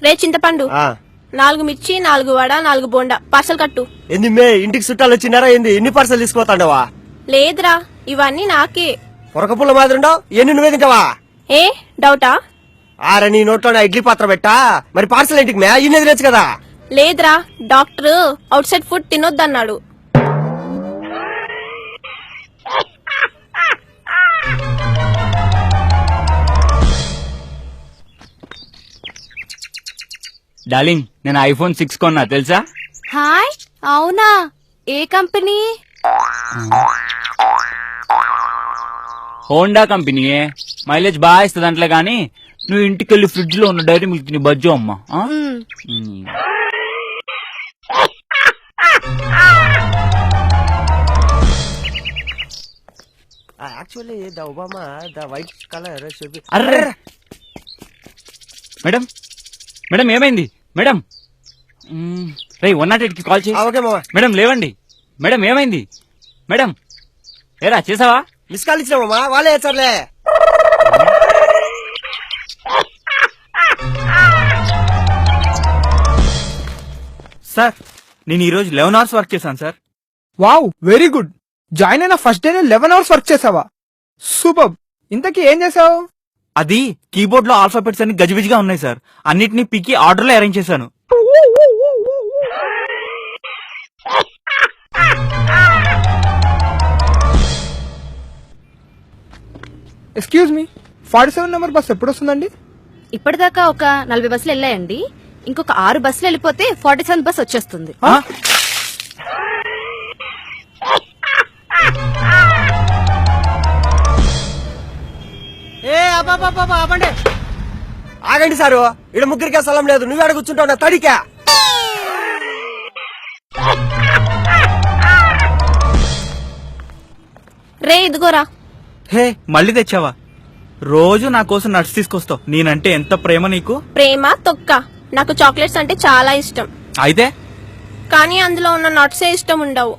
రే చింతపండు 4 మిర్చి 4 వడ 4 బోండా పార్సల్ కట్టు. ఏంది మే ఇంటికి చుట్టాలు వచ్చినారా ఏంది? ఎన్ని పార్సల్ తీసుకుపోతాండవా? లేదురా ఇవన్నీ నాకే. పొరకపుల్ల మాదిరి ఉండవు, ఎన్ని నువ్వే తింటావా? ఏ డౌటా? ఆరా నీ నోట్లో నా ఇడ్లీ పాత్ర పెట్టా, మరి పార్సల్ ఇంటికి మే ఇన్ని తినచ్చు కదా. లేదురా డాక్టర్ అవుట్ సైడ్ ఫుడ్ తినొద్దన్నాడు. డార్లింగ్ నేను ఐఫోన్ 6 కొన్నా తెలుసా? హాయ్ అవునా, ఏ కంపెనీ? Honda company. మైలేజ్ బాగా ఇస్తుంది అంటలే గానీ నువ్వు ఇంటికి వెళ్ళి ఫ్రిడ్జ్ లో ఉన్న డైరీ మిల్క్ ని బజ్జో అమ్మా. Actually the Obama the white colour. Array madam madam ఏమైంది మేడం? రే 108 కి కాల్ చేయి. ఓకే మావా. మేడం లేవండి. మేడం ఏమైంది మేడం? ఏరా చేసావా? మిస్ కాల్ ఇచ్చినామమ్మా, వాళ్ళే వేస్తారులే. సార్ నేను ఈ రోజు 11 hours వర్క్ చేశాను sir. Wow very good. Join అయిన ఫస్ట్ డే 11 hours వర్క్ చేసావా? సూపర్. ఇంతకీ ఏం చేసావు? అది కీబోర్డ్ లో ఆల్ఫాబెట్స్ అన్ని గజిబిజిగా ఉన్నాయి సార్. అన్నిటినీ పికి ఆర్డర్ లో అరేంజ్ చేశాను. ఎక్స్క్యూజ్ మీ, 47 నెంబర్ బస్ ఎప్పుడు వస్తుందండి? ఇప్పటిదాకా ఒక 40 బస్సులు వెళ్ళాయండి. ఇంకొక 6 బస్సులు వెళ్ళిపోతే 47 బస్ వచ్చేస్తుంది. ఆగండి సారు, ఇక్కడ ముగ్గురికే స్థలం లేదు, నువ్వు ఎక్కడ కూర్చుంటావు? నా తడికా. రే ఇదిగోరా. హే మళ్ళీ తెచ్చావా? రోజు నా కోసం నట్స్ తీసుకొస్తావు. నేనంటే ఎంత ప్రేమ నీకు. ప్రేమ తొక్క. నాకు చాక్లెట్స్ అంటే చాలా ఇష్టం, అయితే కానీ అందులో ఉన్న నట్సే ఇష్టం ఉండవు.